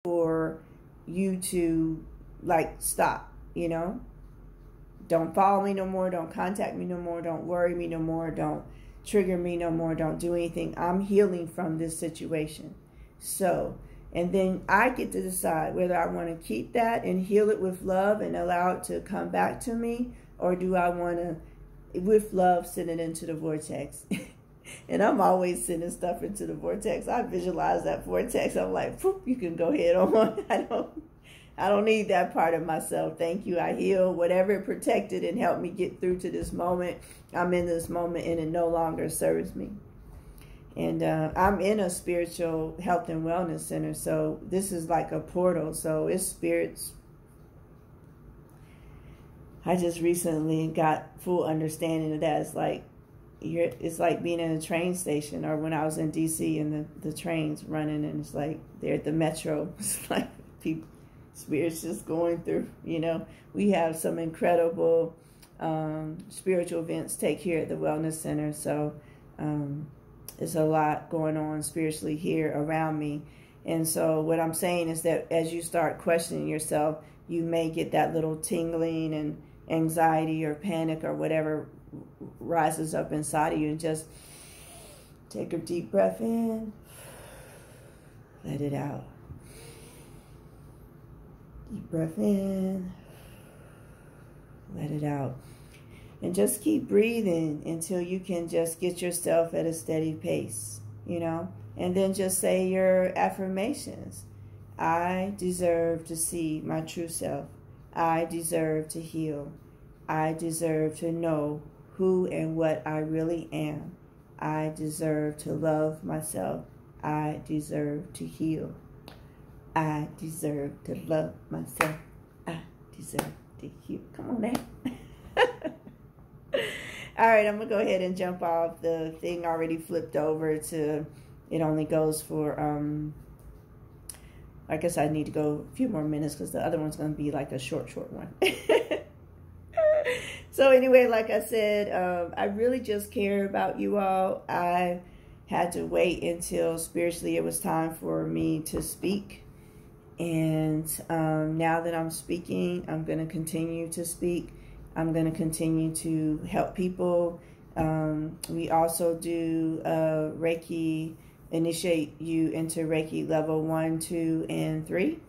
for you to like stop, you know? Don't follow me no more. Don't contact me no more. Don't worry me no more. Don't trigger me no more. Don't do anything. I'm healing from this situation. So, and then I get to decide whether I want to keep that and heal it with love and allow it to come back to me, or do I want to, with love, send it into the vortex. And I'm always sending stuff into the vortex. I visualize that vortex. I'm like, poof, you can go ahead on. I don't need that part of myself. Thank you. I heal whatever protected and helped me get through to this moment. I'm in this moment and it no longer serves me. And I'm in a spiritual health and wellness center. So this is like a portal. So it's spirits. I just recently got full understanding of that. It's like, it's like being in a train station, or when I was in DC and the trains running, and it's like they're at the metro. It's like people, spirits just going through, you know. We have some incredible spiritual events take here at the Wellness Center. So there's a lot going on spiritually here around me. And so what I'm saying is that as you start questioning yourself, you may get that little tingling and anxiety or panic or whatever rises up inside of you, and just take a deep breath in, let it out. Deep breath in, let it out. And just keep breathing until you can just get yourself at a steady pace, you know. And then just say your affirmations. I deserve to see my true self. I deserve to heal. I deserve to know who and what I really am. I deserve to love myself. I deserve to heal. I deserve to love myself. I deserve to heal. Come on now. All right, I'm going to go ahead and jump off. The thing already flipped over to, it only goes for, I guess I need to go a few more minutes because the other one's going to be like a short one. So anyway, like I said, I really just care about you all. I had to wait until spiritually it was time for me to speak. And now that I'm speaking, I'm going to continue to speak. I'm going to continue to help people. We also do Reiki, initiate you into Reiki level 1, 2, and 3.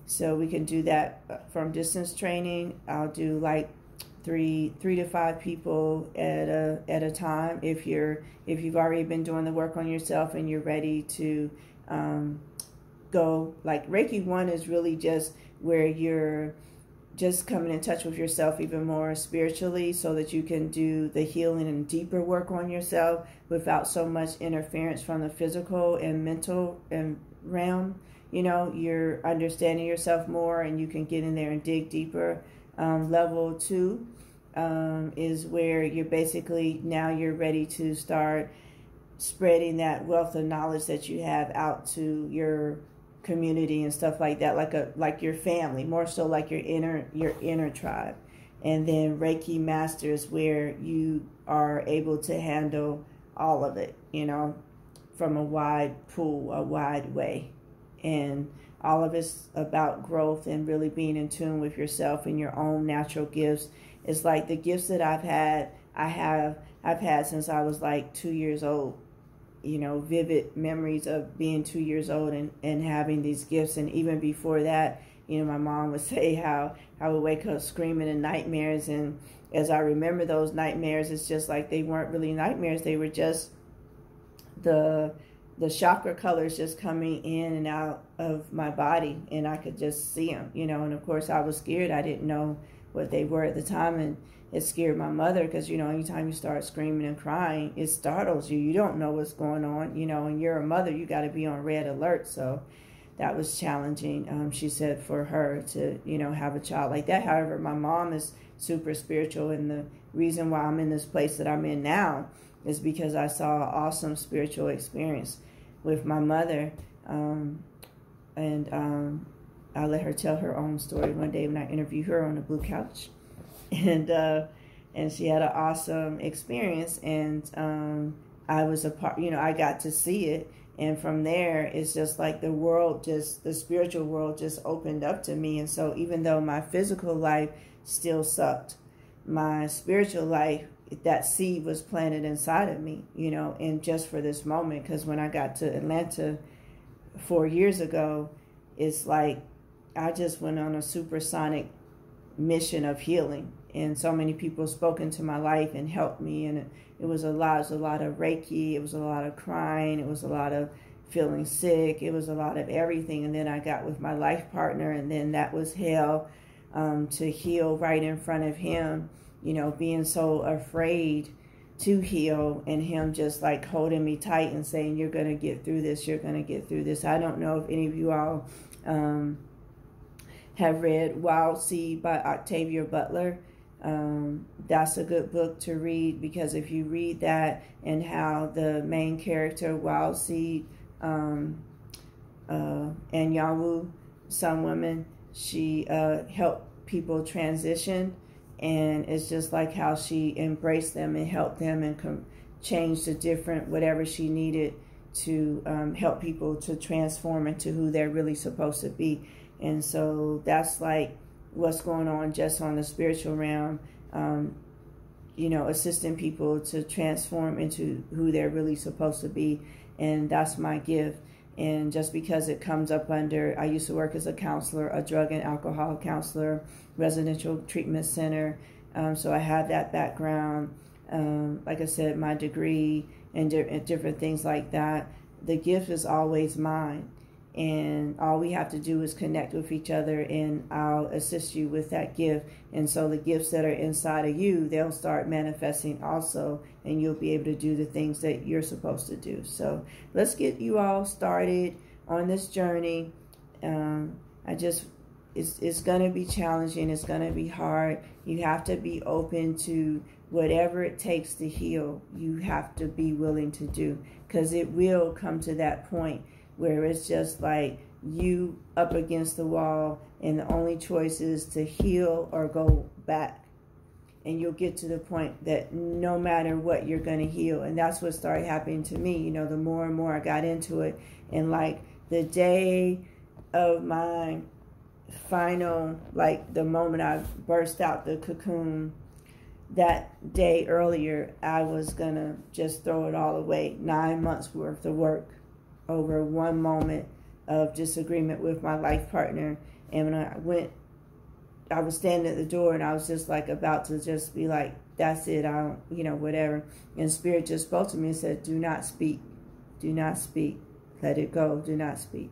So we can do that from distance training. I'll do like three to 5 people at a time. If you've already been doing the work on yourself and you're ready to go, like Reiki 1 is really just where you're just coming in touch with yourself even more spiritually, so that you can do the healing and deeper work on yourself without so much interference from the physical and mental and realm. You know, you're understanding yourself more and you can get in there and dig deeper. Level 2 is where you're basically, now you're ready to start spreading that wealth of knowledge that you have out to your community and stuff like that, like your family, more so like your inner tribe. And then Reiki Master is where you are able to handle all of it, you know, from a wide pool, a wide way. And all of it's about growth and really being in tune with yourself and your own natural gifts. It's like the gifts that I've had since I was like 2 years old. You know, vivid memories of being 2 years old and having these gifts. And even before that, you know, my mom would say how I would wake up screaming in nightmares. And as I remember those nightmares, it's just like they weren't really nightmares. They were just the chakra colors just coming in and out of my body, and I could just see them, you know. And of course I was scared. I didn't know what they were at the time, and it scared my mother because, you know, anytime you start screaming and crying, it startles you. You don't know what's going on, you know, and you're a mother, you got to be on red alert. So that was challenging, she said, for her to, you know, have a child like that. However, my mom is super spiritual, and the reason why I'm in this place that I'm in now is because I saw an awesome spiritual experience with my mother. I'll let her tell her own story one day when I interview her on the blue couch. And she had an awesome experience, and I was a part, you know, I got to see it, And from there, it's just like the spiritual world just opened up to me. And so even though my physical life still sucked, my spiritual life, that seed was planted inside of me, and just for this moment. Because when I got to Atlanta 4 years ago, it's like I just went on a supersonic mission of healing. And so many people spoke into my life and helped me. And it was a lot of Reiki. It was a lot of crying. It was a lot of feeling sick. It was a lot of everything. And then I got with my life partner, and then that was hell, to heal right in front of him, being so afraid to heal, and him just like holding me tight and saying, you're going to get through this. You're going to get through this. I don't know if any of you all have read Wild Seed by Octavia Butler. That's a good book to read, because if you read that, and how the main character, Wild Seed, and Yawu, some women, she helped people transition, and it's just like how she embraced them and helped them and changed the different whatever she needed to help people to transform into who they're really supposed to be. And so that's like what's going on just on the spiritual realm, assisting people to transform into who they're really supposed to be. And that's my gift. And just because it comes up under, I used to work as a counselor, a drug and alcohol counselor, residential treatment center. So I have that background. Like I said, my degree and different things like that. The gift is always mine. And all we have to do is connect with each other, and I'll assist you with that gift. And so the gifts that are inside of you, they'll start manifesting also, and you'll be able to do the things that you're supposed to do. So let's get you all started on this journey. It's going to be challenging. It's going to be hard. You have to be open to whatever it takes to heal. You have to be willing to do, because it will come to that point where it's just like you up against the wall, and the only choice is to heal or go back. And you'll get to the point that no matter what, you're going to heal. And that's what started happening to me. The more and more I got into it, and like the day of my final, like the moment I burst out the cocoon, that day earlier, I was going to just throw it all away. 9 months worth of work over one moment of disagreement with my life partner. And when I was standing at the door, and I was just like about to just be like, that's it, I don't, whatever. And Spirit just spoke to me and said, do not speak. Do not speak. Let it go. Do not speak.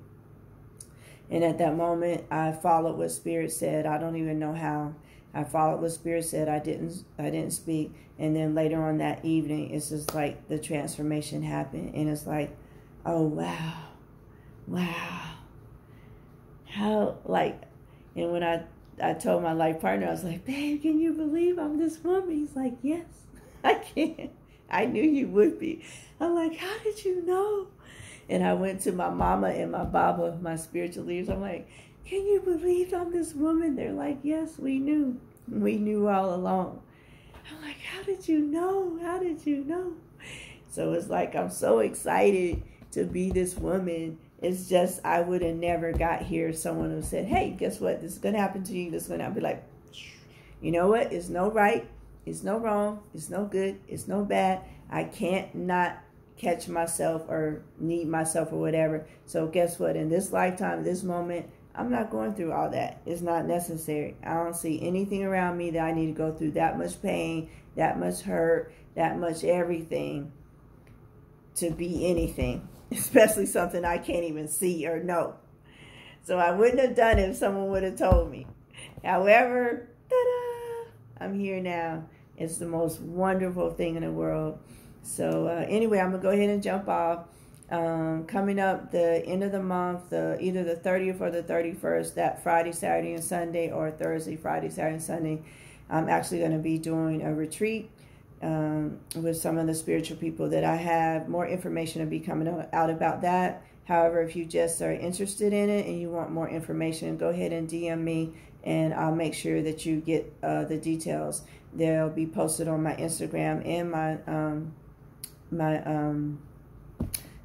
And at that moment, I followed what Spirit said. I don't even know how. I followed what Spirit said. I didn't speak. And then later on that evening, it's just like the transformation happened. And it's like, oh, wow. How, like, and when I told my life partner, I was like, babe, can you believe I'm this woman? He's like, yes, I can. I knew you would be. I'm like, how did you know? And I went to my mama and my baba, my spiritual leaders. I'm like, can you believe I'm this woman? They're like, yes, we knew. We knew all along. I'm like, how did you know? How did you know? So it's like, I'm so excited to be this woman. It's just, I would have never got here if someone would said, hey, guess what? This is going to happen to you. This is going to happen. I'd be like, you know what? It's no right. It's no wrong. It's no good. It's no bad. I can't not catch myself or need myself or whatever. So guess what? In this lifetime, this moment, I'm not going through all that. It's not necessary. I don't see anything around me that I need to go through that much pain, that much hurt, that much everything to be anything, especially something I can't even see or know. So I wouldn't have done it if someone would have told me. However, ta-da, I'm here now. It's the most wonderful thing in the world. So anyway, I'm going to go ahead and jump off. Coming up the end of the month, either the 30th or the 31st, that Friday, Saturday, and Sunday, or Thursday, Friday, Saturday, and Sunday, I'm actually going to be doing a retreat with some of the spiritual people that I have. More information will be coming out about that. However, if you just are interested in it and you want more information, go ahead and DM me, and I'll make sure that you get the details. They'll be posted on my Instagram and my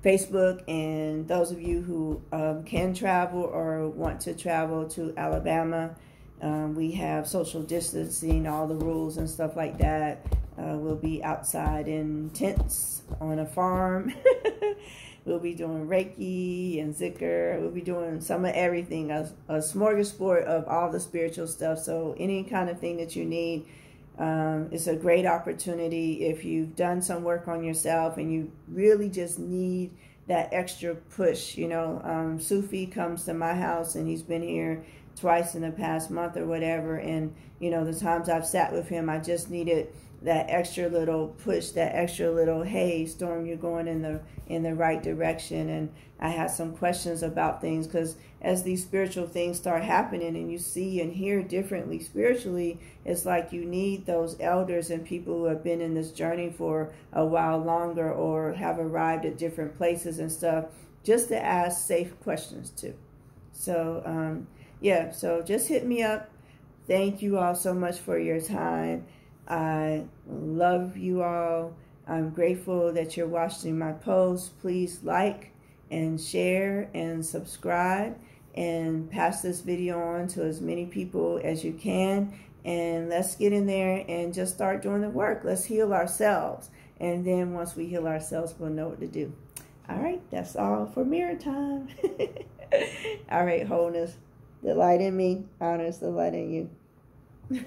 Facebook, and those of you who can travel or want to travel to Alabama, we have social distancing, all the rules and stuff like that. We'll be outside in tents on a farm. We'll be doing Reiki and Zikr. We'll be doing some of everything, a smorgasbord of all the spiritual stuff. So any kind of thing that you need, it's a great opportunity if you've done some work on yourself and you really just need that extra push. You know, Sufi comes to my house and he's been here twice in the past month or whatever. And, you know, the times I've sat with him, I just needed that extra little push, that extra little, hey, Storm, you're going in the right direction. And I had some questions about things, because as these spiritual things start happening and you see and hear differently spiritually, it's like you need those elders and people who have been in this journey for a while longer or have arrived at different places and stuff, just to ask safe questions too. So yeah, so just hit me up. Thank you all so much for your time. I love you all. I'm grateful that you're watching my posts. Please like and share and subscribe and pass this video on to as many people as you can. And let's get in there and just start doing the work. Let's heal ourselves. And then once we heal ourselves, we'll know what to do. All right, that's all for mirror time. All right, wholeness. The light in me honors the light in you.